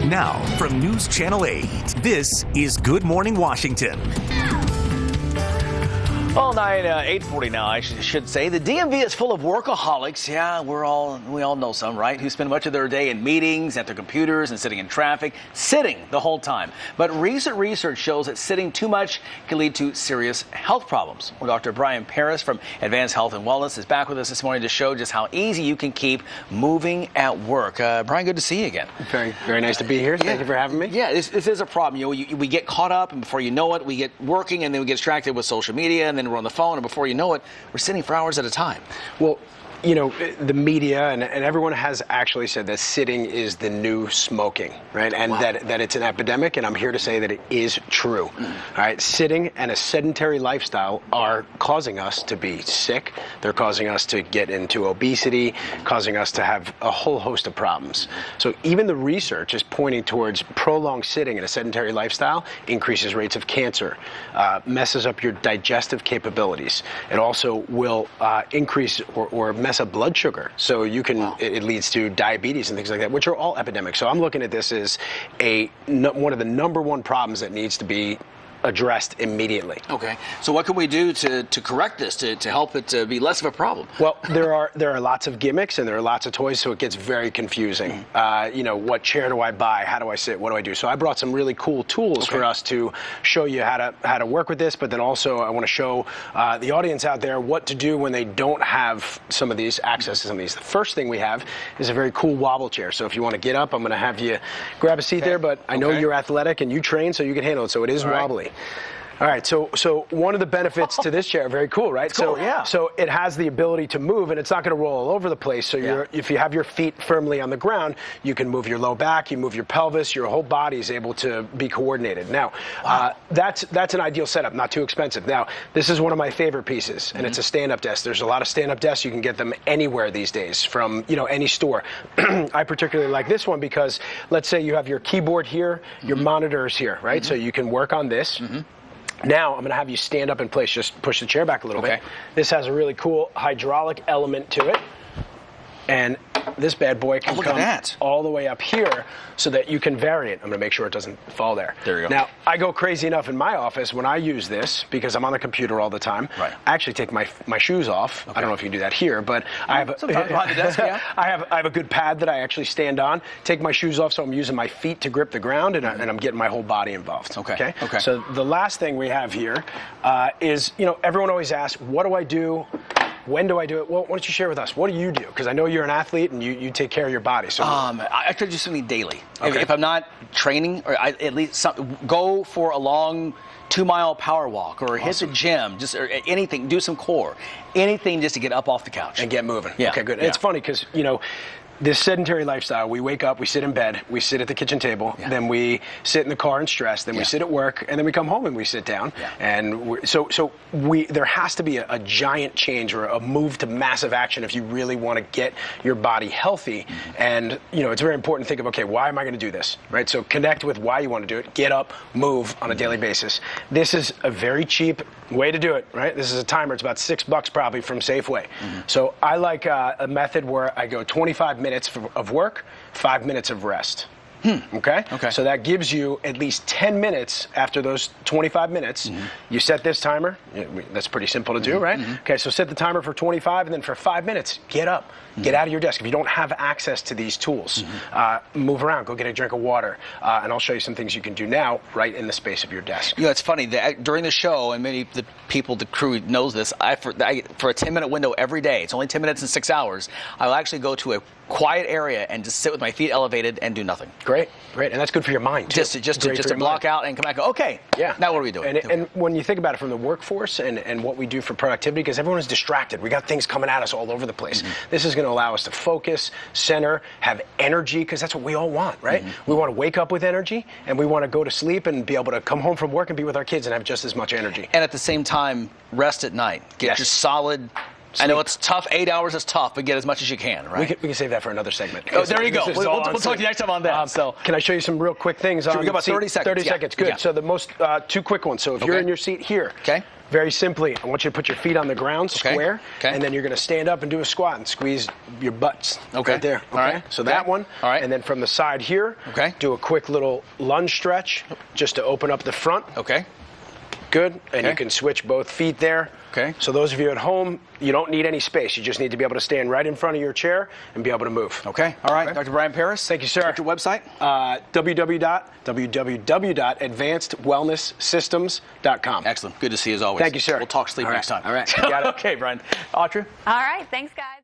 Now, from News Channel 8, this is Good Morning Washington. All night, 8:40 now, I should say. The DMV is full of workaholics. Yeah, we all know some, right? Who spend much of their day in meetings, at their computers, and sitting in traffic, sitting the whole time. But recent research shows that sitting too much can lead to serious health problems. Well, Dr. Brian Paris from Advanced Health and Wellness is back with us this morning to show just how easy you can keep moving at work. Brian, good to see you again. Very, very nice to be here. Thank you for having me. Yeah, this is a problem. We get caught up, and before you know it, we get working, and then we get distracted with social media, and then we're on the phone, and before you know it, we're sitting for hours at a time. Well, you know, the media and everyone has actually said that sitting is the new smoking, right? And that it's an epidemic, and I'm here to say that it is true. All right, sitting and a sedentary lifestyle are causing us to be sick. They're causing us to get into obesity, causing us to have a whole host of problems. So even the research is pointing towards prolonged sitting and a sedentary lifestyle increases rates of cancer, messes up your digestive capabilities. It also will increase or mess up blood sugar, so you can it leads to diabetes and things like that, which are all epidemics. So I'm looking at this as one of the number one problems that needs to be addressed immediately. Okay, so what can we do to correct this, to help it to be less of a problem? Well, there are lots of gimmicks and there are lots of toys, so it gets very confusing. You know, what chair do I buy? How do I sit? What do I do? So I brought some really cool tools for us to show you how to work with this, but then also I want to show the audience out there what to do when they don't have some of these access to some of these. The first thing we have is a very cool wobble chair. So if you want to get up, I'm going to have you grab a seat there, but I know you're athletic and you train, so you can handle it. So it is wobbly. All right, so one of the benefits to this chair, very cool, right? It's cool, yeah. So it has the ability to move, and it's not going to roll all over the place. So if you have your feet firmly on the ground, you can move your low back, you move your pelvis, your whole body is able to be coordinated. Now, that's an ideal setup, not too expensive. Now, this is one of my favorite pieces, and it's a stand-up desk. There's a lot of stand-up desks. You can get them anywhere these days from, any store. I particularly like this one because let's say you have your keyboard here, your monitors here, right? So you can work on this. Now, I'm going to have you stand up in place. Just push the chair back a little bit. This has a really cool hydraulic element to it. And this bad boy can come all the way up here so that you can vary it. I'm going to make sure it doesn't fall there. There you go. Now, I go crazy enough in my office when I use this, because I'm on the computer all the time. Right. I actually take my shoes off. I don't know if you can do that here, but I have behind the desk, I have a good pad that I actually stand on, take my shoes off, so I'm using my feet to grip the ground, and I'm getting my whole body involved. Okay. So the last thing we have here is, everyone always asks, what do I do? When do I do it? Well, why don't you share with us? What do you do? Because I know you're an athlete and you take care of your body. So I try to do something daily. Okay. If I'm not training, or at least go for a long 2-mile power walk, or hit the gym, or anything, do some core, anything just to get up off the couch and get moving. Yeah. Okay, good. And it's funny because this sedentary lifestyle, we wake up, we sit in bed, we sit at the kitchen table, then we sit in the car and stress, then we sit at work, and then we come home and we sit down. And there has to be a giant change or a move to massive action if you really want to get your body healthy. And it's very important to think of, okay, why am I going to do this, right? So connect with why you want to do it. Get up, move on a daily basis. This is a very cheap way to do it, right? This is a timer. It's about $6 probably from Safeway. So I like a method where I go 25 minutes of work, 5 minutes of rest. Okay? So that gives you at least 10 minutes after those 25 minutes. You set this timer. That's pretty simple to do, right? Okay, so set the timer for 25, and then for 5 minutes, get up. Get out of your desk. If you don't have access to these tools, move around, go get a drink of water, and I'll show you some things you can do now right in the space of your desk. It's funny, during the show, and many of the people, the crew knows this, for a 10-minute window every day, it's only 10 minutes and 6 hours, I'll actually go to a quiet area and just sit with my feet elevated and do nothing. Great. And that's good for your mind, too. Just to block out and come back and go, okay, now what are we doing? And when you think about it from the workforce and what we do for productivity, because everyone is distracted. We got things coming at us all over the place. This is going to allow us to focus, center, have energy, because that's what we all want, right? We want to wake up with energy, and we want to go to sleep and be able to come home from work and be with our kids and have just as much energy. And at the same time, rest at night. Get your solid I know it's tough. 8 hours is tough, but get as much as you can, right? We can save that for another segment. Oh, there you go. We'll talk to you next time on that. Can I show you some real quick things? Sure, we got about 30 seconds. 30 seconds. Good. Yeah. So the most two quick ones. So if you're in your seat here, very simply, I want you to put your feet on the ground, square, and then you're going to stand up and do a squat and squeeze your butts right there. Okay? All right. So that one. All right. And then from the side here, do a quick little lunge stretch just to open up the front. Okay. Good. And you can switch both feet there. Okay. So those of you at home, you don't need any space. You just need to be able to stand right in front of your chair and be able to move. Okay. All right. Dr. Brian Paris. Thank you, sir. What's your website? www.advancedwellnesssystems.com. Excellent. Good to see you as always. Thank you, sir. We'll talk sleep next time. All right. Got it. Okay, Brian. Autry. All right. Thanks, guys.